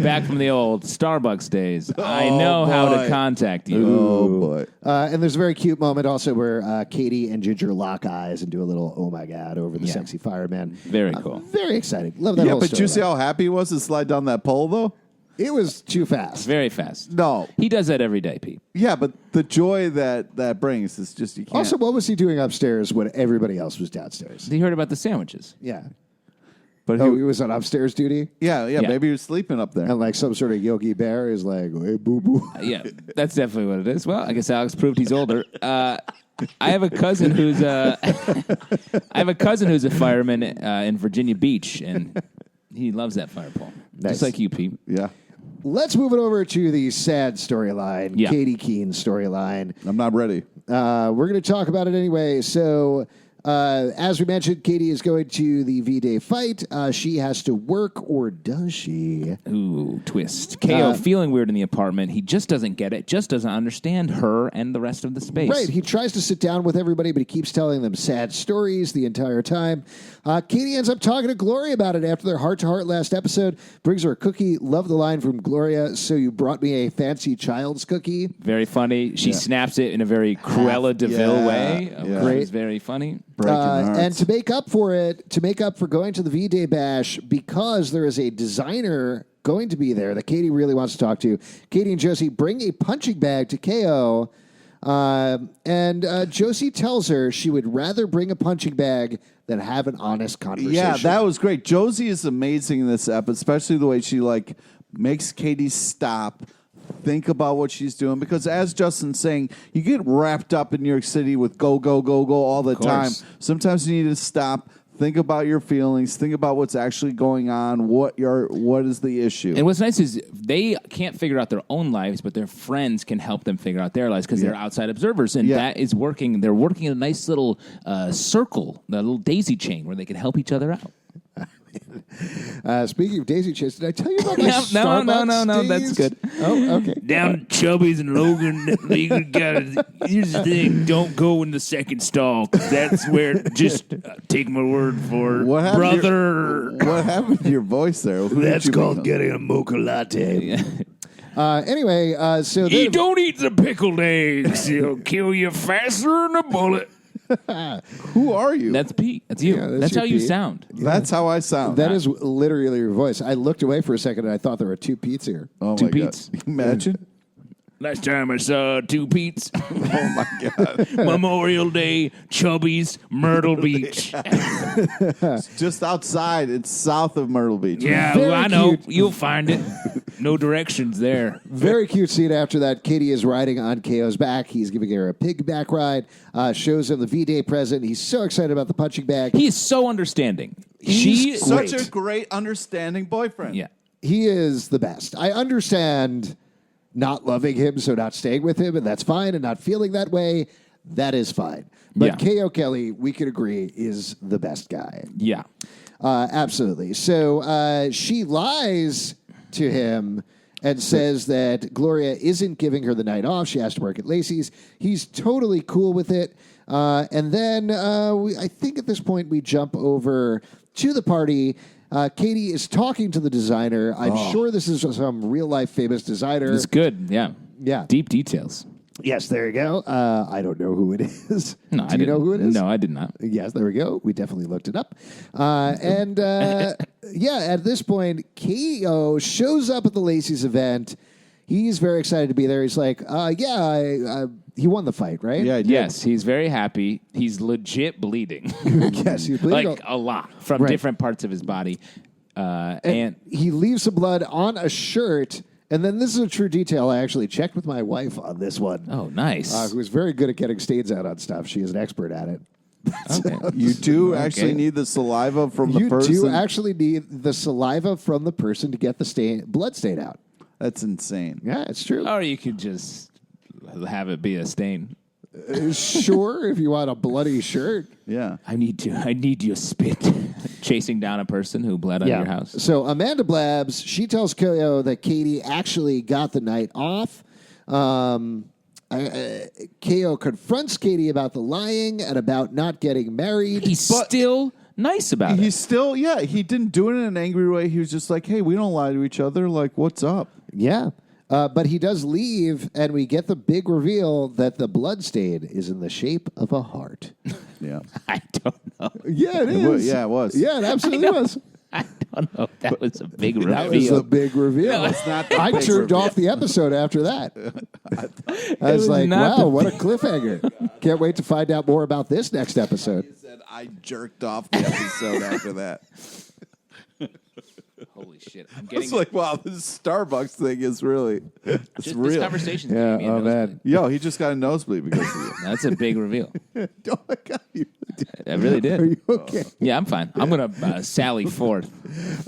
Back from the old Starbucks days. I know how to boy. contact you. Oh, boy. And there's a very cute moment also where Katie and Ginger lock eyes and do a little "oh my god" over the sexy fireman. Very cool. Very exciting. Love that. Yeah, whole but you storyline. see how happy he was to slide down that pole, though? It was too fast. Very fast. No. He does that every day, Pete. Yeah, but the joy that brings is just you can't. Also, what was he doing upstairs when everybody else was downstairs? He heard about the sandwiches. Yeah. but Oh, he was on upstairs duty, yeah, Yeah. maybe he was sleeping up there. and like some sort of Yogi Bear is like, "Hey, boo boo." Yeah, that's definitely what it is. Well, I guess Alex proved he's older. I have a cousin who's a fireman in Virginia Beach, and he loves that fire pole, Nice. just like you, Pete. Yeah, Let's move it over to the sad storyline, Yeah. Katy Keene storyline. I'm not ready. We're going to talk about it anyway. So, as we mentioned, Katy is going to the V-Day fight. She has to work, or does she? Ooh, twist. KO feeling weird in the apartment. He just doesn't get it, just doesn't understand her and the rest of the space. Right. He tries to sit down with everybody, but he keeps telling them sad stories the entire time. Katy ends up talking to Gloria about it after their heart-to-heart last episode. Brings her a cookie. Love the line from Gloria. "So you brought me a fancy child's cookie?" Very funny. She snaps it in a very Cruella de Vil Yeah, way. yeah. Great. It's very funny. Breaking hearts. And to make up for it, to make up for going to the V-Day bash, because there is a designer going to be there that Katy really wants to talk to, Katy and Josie bring a punching bag to KO. And Josie tells her she would rather bring a punching bag than have an honest conversation. Yeah, that was great. Josie is amazing in this episode, especially the way she like makes Katie stop, think about what she's doing. Because as Justin's saying, you get wrapped up in New York City with go, go, go, go all the time. Sometimes you need to stop, think about your feelings, think about what's actually going on, what is the issue. And what's nice is they can't figure out their own lives, but their friends can help them figure out their lives because they're outside observers, and that is working. They're working in a nice little circle, a little daisy chain where they can help each other out. Speaking of daisy chains, did I tell you about my No, Starbucks no, days? that's good. Oh, okay. Down Chubby's and Logan, you gotta, here's the thing, don't go in the second stall, 'cause that's where, just take my word for it, What happened brother. What happened to your voice there? Who did you become? getting a mocha latte. Anyway, so You then, don't eat the pickled eggs, it'll kill you faster than a bullet. Who are you? That's Pete. That's you. Yeah, that's that's your how you Pete. sound. That's how I sound. that is literally your voice. I looked away for a second and I thought there were two Pete's here. oh Two my Pete's. God. Imagine. Last time I saw two Pete's, Oh my God. Memorial Day, Chubby's, Myrtle Beach. Just outside. It's south of Myrtle Beach. Yeah, Very well, I know. cute. You'll find it. No directions there. Very cute scene after that. Katy is riding on KO's back. He's giving her a pigback ride. Shows him the V-Day present. He's so excited about the punching bag. He is so understanding. He's such great. a great, understanding boyfriend. Yeah. He is the best. I understand not loving him, so not staying with him, and that's fine, and not feeling that way, that is fine. But Yeah. KO Kelly, we could agree, is the best guy. Yeah. Absolutely. So she lies to him and says that Gloria isn't giving her the night off. She has to work at Lacy's. He's totally cool with it. And then I think at this point we jump over to the party. Katy is talking to the designer. I'm sure this is some real-life famous designer. It's good. Yeah. Yeah. Deep details. Yes, there you go. I don't know who it is. No, Do you know who it is? No, I did not. Yes, there we go. We definitely looked it up. Yeah, at this point, KO shows up at the Lacy's event. He's very excited to be there. He's like, he won the fight, right? Yeah, I did. Yes, he's very happy. He's legit bleeding. Yes, he's bleeding. Like a lot from Right. different parts of his body. And He leaves some blood on a shirt. And then this is a true detail. I actually checked with my wife on this one. oh, nice. Who is very good at getting stains out on stuff. She is an expert at it. Okay. You do Okay. actually need the saliva from the You person. do actually need the saliva from the person to get the blood stain out. That's insane. Yeah, it's true. Or you could just have it be a stain. Sure, if you want a bloody shirt. Yeah. I need your spit. Chasing down a person who bled on your house. So Amanda blabs. She tells Ko that Katie actually got the night off. Ko confronts Katie about the lying and about not getting married. He's still nice about it. He's still, he didn't do it in an angry way. He was just like, hey, we don't lie to each other. Like, what's up? Yeah. But he does leave, and we get the big reveal that the blood stain is in the shape of a heart. Yeah. I don't know. Yeah, it It is. it was. Yeah, it absolutely was. I don't know. That was a big reveal. That was a big reveal. No, it's not the I big turned reveal. off the episode after that. I was was like, not wow, the what a cliffhanger. Can't wait to find out more about this next episode. He said, I jerked off the episode after that. Holy shit! I'm It's getting like, wow, this Starbucks thing is really, it's this real. conversation's Yeah, giving me a oh, nosebleed. man. Yo, he just got a nosebleed because of you. That's a big reveal. Oh, my God. I really Are did. you okay? Yeah, I'm fine. I'm gonna sally forth.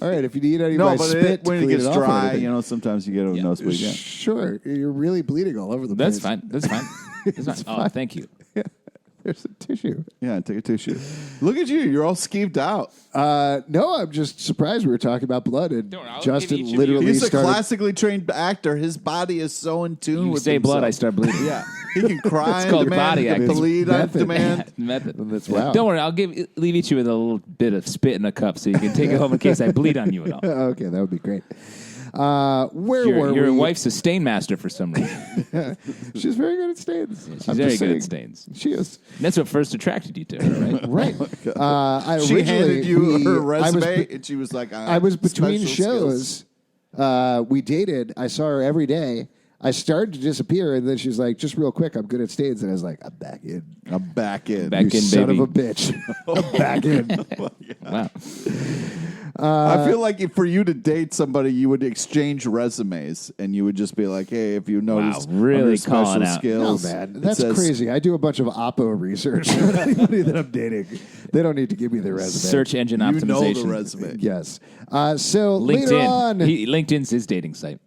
All right, if you need any of No, my but spit to when it clean gets off or dry, anything. sometimes you get a nosebleed. Yeah. Sure, you're really bleeding all over the That's place. fine. That's fine. That's fine. Oh, thank you. There's a tissue. Yeah, take a tissue. Look at you. You're all skeeved out. No, I'm just surprised we were talking about blood, and Don't worry, I'll Justin give each of you- literally He's a started. classically trained actor. His body is so in tune You with say himself. blood, I start bleeding. Yeah, he can cry It's on called demand. body He can acting. bleed on Method. demand. Method. That's wow. Don't worry, I'll leave each of you with a little bit of spit in a cup so you can take it home in case I bleed on you at all. Okay, that would be great. Where were Your we? wife's a stain master for some reason. She's very good at stains. She's I'm very just good saying. at stains. She is. That's what first attracted you to her, right? Right. She handed you her resume, I and she was like, I was between special shows. We dated. I saw her every day. I started to disappear, and then she's like, "Just real quick, I'm good at stains." And I was like, "I'm back in." I'm back in. Back You in, son baby. of a bitch. I'm back in. Wow. I feel like for you to date somebody, you would exchange resumes, and you would just be like, "Hey, if you notice, really under special calling out. No, skills, man, it that's says- crazy. I do a bunch of Oppo research on anybody that I'm dating. They don't need to give me their resume. Search engine You optimization. know the resume. Yes. So later on, LinkedIn. LinkedIn's his dating site.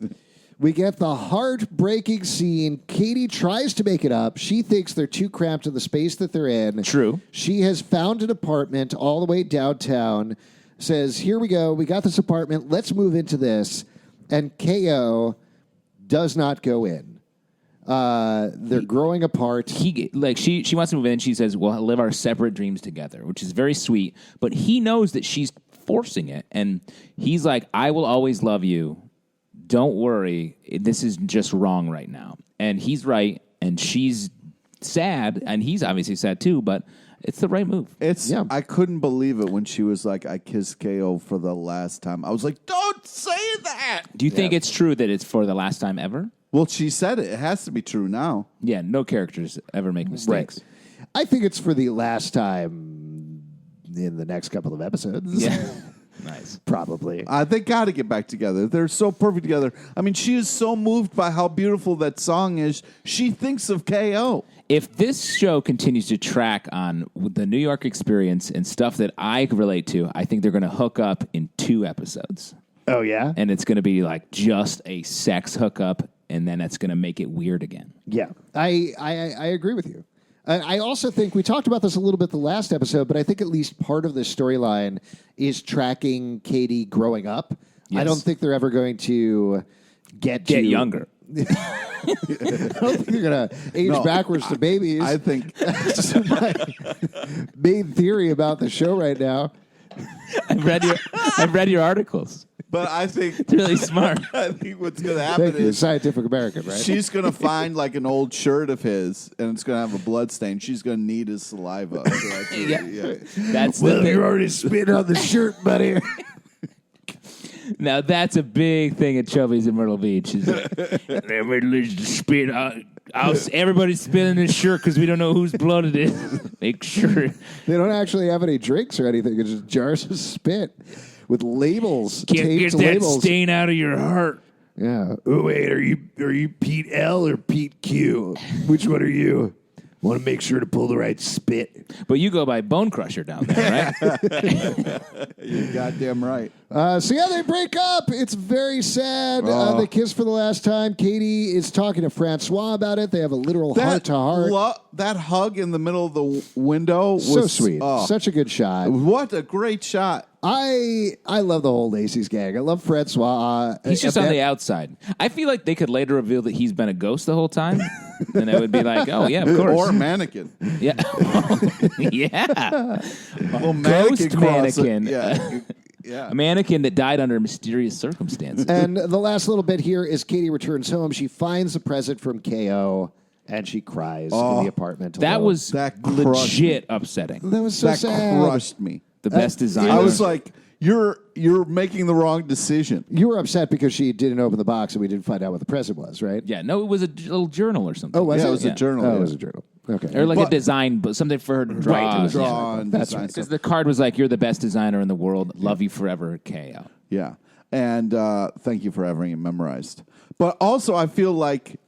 we get the heartbreaking scene. Katie tries to make it up. She thinks they're too cramped in the space that they're in. True. She has found an apartment all the way downtown. Says, "Here we go. We got this apartment. Let's move into this." And KO does not go in. They're growing apart. She wants to move in. She says, "We'll live our separate dreams together," which is very sweet. But he knows that she's forcing it, and he's like, "I will always love you. Don't worry. This is just wrong right now." And he's right, and she's sad, and he's obviously sad too. But it's the right move. Yeah. I couldn't believe it when she was like, "I kissed KO for the last time." I was like, "Don't say that." Do you think it's true that it's for the last time ever? Well, she said it. It has to be true now. Yeah, no characters ever make mistakes. I think it's for the last time in the next couple of episodes. Yeah. Nice. Probably. They got to get back together. They're so perfect together. I mean, she is so moved by how beautiful that song is. She thinks of KO. If this show continues to track on the New York experience and stuff that I relate to, I think they're going to hook up in 2 episodes. Oh, yeah? And it's going to be like just a sex hookup, and then it's going to make it weird again. Yeah. I agree with you. I also think we talked about this a little bit the last episode, but I think at least part of the storyline is tracking Katie growing up. Yes. I don't think they're ever going to get younger. I don't think they're going to age backwards to babies. I think That's my main theory about the show right now. I've read your articles. But I think It's really smart. I think what's going to happen Thank you, is Scientific American, right? she's going to find like an old shirt of his, and it's going to have a blood stain. She's going to need his saliva. So that's Yeah. That's the well, thing. you're already spitting on the shirt, buddy. Now that's a big thing at Chubby's in Myrtle Beach. Is everybody spit out. Everybody's spitting his shirt because we don't know whose blood it is. Make sure. They don't actually have any drinks or anything. It's just jars of spit with labels, Get taped that labels. stain out of your heart. Yeah. Oh wait, are you Pete L or Pete Q? Which one are you? Want to make sure to pull the right spit. But you go by Bone Crusher down there, right? You're goddamn right. So yeah, they break up. It's very sad. They kiss for the last time. Katie is talking to Francois about it. They have a literal heart-to-heart. That hug in the middle of the window was so sweet. Such a good shot. What a great shot. I love the whole Lacy's gang. I love Francois. He's just on the outside. I feel like they could later reveal that he's been a ghost the whole time. And it would be like, oh, yeah, of course. Or a mannequin. Yeah. Yeah. Well, Ghost mannequin. Yeah. A mannequin that died under mysterious circumstances. And the last little bit here is Katie returns home. She finds a present from KO, and she cries in the apartment. That alone. was legit upsetting. That was so That sad. crushed me. The best designer. I was like, you're making the wrong decision. You were upset because she didn't open the box and we didn't find out what the present was, right? Yeah, no, it was a little journal or something. Oh, was it? It was a journal. Oh, it was a journal. Okay. Or like a design, but something for her to draw. Right, Draw and That's design right. Because stuff. the card was like, you're the best designer in the world. Love you forever, KO. Yeah. And thank you for having it memorized. But also, I feel like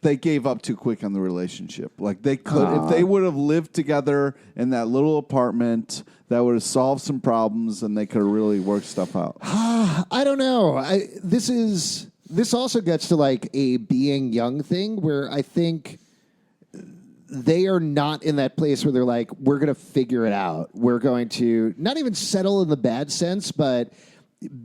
they gave up too quick on the relationship. Like they could, if they would have lived together in that little apartment, that would have solved some problems, and they could have really worked stuff out. I don't know. This also gets to like a being young thing where I think they are not in that place where they're like, we're going to figure it out. We're going to not even settle in the bad sense, but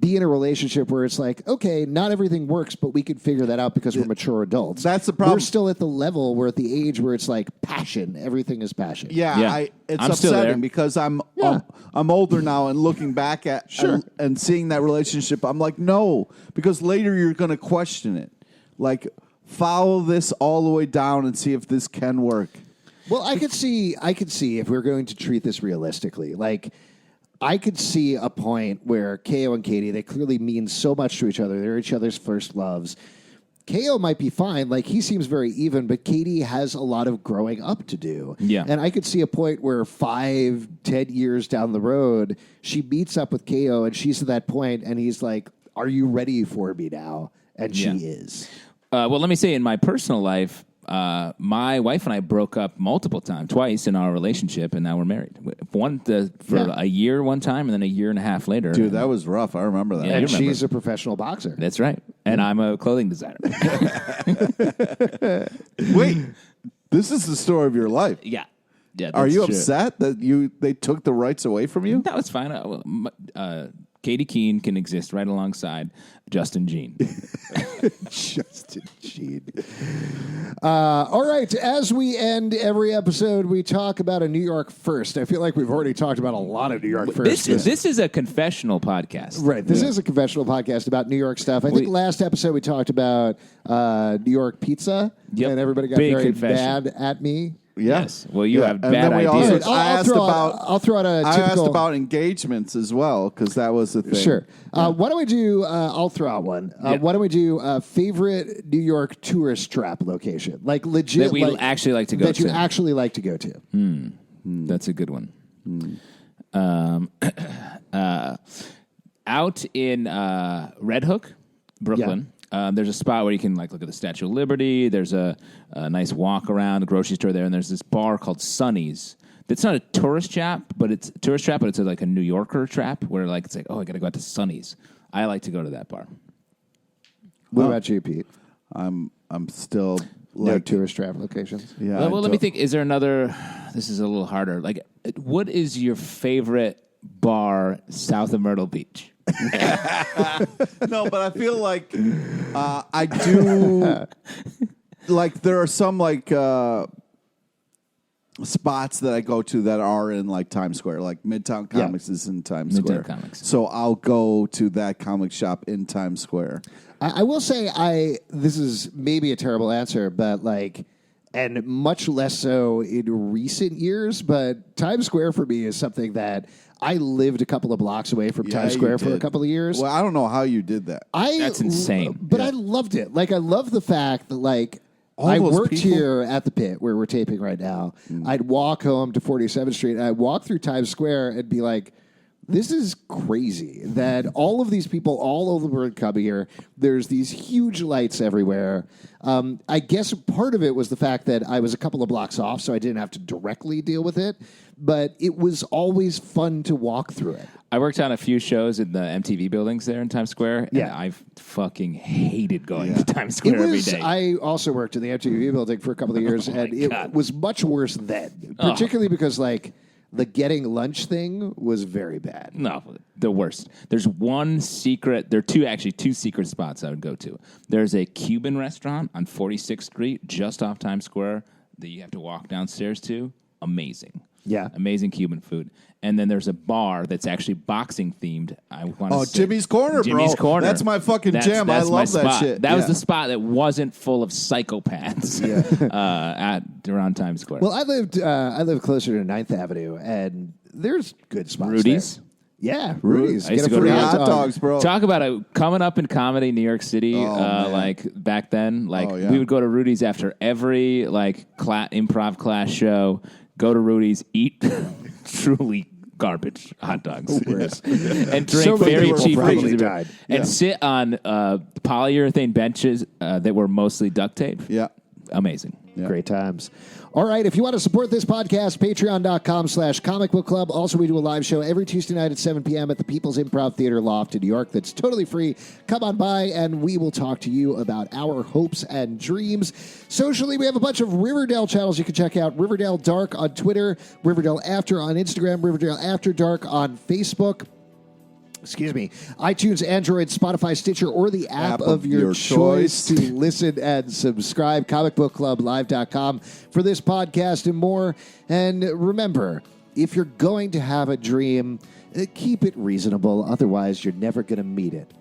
be in a relationship where it's like, okay, not everything works, but we can figure that out because we're mature adults. That's the problem. We're still at the level, we're at the age where it's like passion. Everything is passion. Yeah. It's I'm still there. upsetting because I'm older now and looking back at and seeing that relationship, I'm like, no, because later you're going to question it. Like, follow this all the way down and see if this can work. Well, I could see if we're going to treat this realistically, like I could see a point where KO and Katie, they clearly mean so much to each other. They're each other's first loves. KO might be fine. Like, he seems very even, but Katie has a lot of growing up to do. Yeah. And I could see a point where 5-10 years down the road, she meets up with KO, and she's at that point, and he's like, are you ready for me now? And she is. Well, let me say, in my personal life, my wife and I broke up twice in our relationship, and now we're married. For a year one time, and then a year and a half later. Dude, that was rough. I remember that. Yeah, And she's a professional boxer. That's right. And I'm a clothing designer. Wait, this is the story of your life. Yeah. Are you true. upset that they took the rights away from you? No, it's fine. Katy Keene can exist right alongside Justin Jean. Justin Jean. All right. As we end every episode, we talk about a New York first. I feel like we've already talked about a lot of New York first. This is a confessional podcast. Right. This is a confessional podcast about New York stuff. I think last episode we talked about New York pizza. Yep. And everybody got Big very confession. mad at me. Yes. Well, you have And bad then we ideas. also, I asked typical... about engagements as well, because that was the thing. Sure. Why don't we do, I'll throw out one. Why don't we do favorite New York tourist trap location? Like legit. That we actually like to go that to. you actually like to go to. That's a good one. Out in Red Hook, Brooklyn, there's a spot where you can like look at the Statue of Liberty. There's a nice walk around, a grocery store there, and there's this bar called Sonny's. It's not a tourist trap, but it's like a New Yorker trap where like it's like, oh, I got to go out to Sonny's. I like to go to that bar. What about you, Pete? I'm still No like tourist trap locations. yeah. Well, let me think. Is there another? This is a little harder. Like, what is your favorite bar south of Myrtle Beach? No, but I feel like I do. Like there are some like spots that I go to that are in like Times Square. Like Midtown Comics is in Times Square. Midtown Comics. So I'll go to that comic shop in Times Square. I will say this is maybe a terrible answer, but like, and much less so in recent years, but Times Square for me is something that I lived a couple of blocks away from Times you Square for a did. couple of years. Well, I don't know how you did that. That's insane. But I loved it. Like, I love the fact that, like, All I those worked people? here at the Pit where we're taping right now. I'd walk home to 47th Street, and I'd walk through Times Square and be like, This is crazy that all of these people all over the world come here. There's these huge lights everywhere. I guess part of it was the fact that I was a couple of blocks off, so I didn't have to directly deal with it. But it was always fun to walk through it. I worked on a few shows in the MTV buildings there in Times Square. And I fucking hated going to Times Square every day. I also worked in the MTV building for a couple of years, and it was much worse then, particularly because the getting lunch thing was very bad. No, the worst. There's one secret. There are two secret spots I would go to. There's a Cuban restaurant on 46th Street, just off Times Square, that you have to walk downstairs to. Amazing. Yeah. Amazing Cuban food. And then there's a bar that's actually boxing themed. Jimmy's Corner, Jimmy's bro. Corner. That's my fucking jam. I love that shit. That was the spot that wasn't full of psychopaths around Times Square. Well, I lived closer to 9th Avenue, and there's good spots Rudy's? there. Yeah, Rudy's. I used to Get a go to free hot dogs, bro. Talk about coming up in comedy in New York City, like back then. Like we would go to Rudy's after every improv class show. Go to Rudy's, eat truly garbage hot dogs, and drink very cheap drinks, and sit on polyurethane benches that were mostly duct tape. Yeah. Amazing. Yeah. Great times. All right, if you want to support this podcast, patreon.com/Comic Book Club. Also, we do a live show every Tuesday night at 7 p.m. at the People's Improv Theater Loft in New York. That's totally free. Come on by, and we will talk to you about our hopes and dreams. Socially, we have a bunch of Riverdale channels you can check out. Riverdale Dark on Twitter, Riverdale After on Instagram, Riverdale After Dark on Facebook. Excuse me, iTunes, Android, Spotify, Stitcher, or the app of your choice to listen and subscribe. ComicBookClubLive.com for this podcast and more. And remember, if you're going to have a dream, keep it reasonable. Otherwise, you're never going to meet it.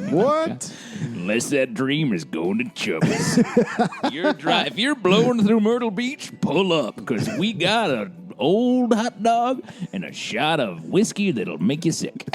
What? Unless that dream is going to Chubby's. If you're blowing through Myrtle Beach, pull up, because we got an old hot dog and a shot of whiskey that'll make you sick.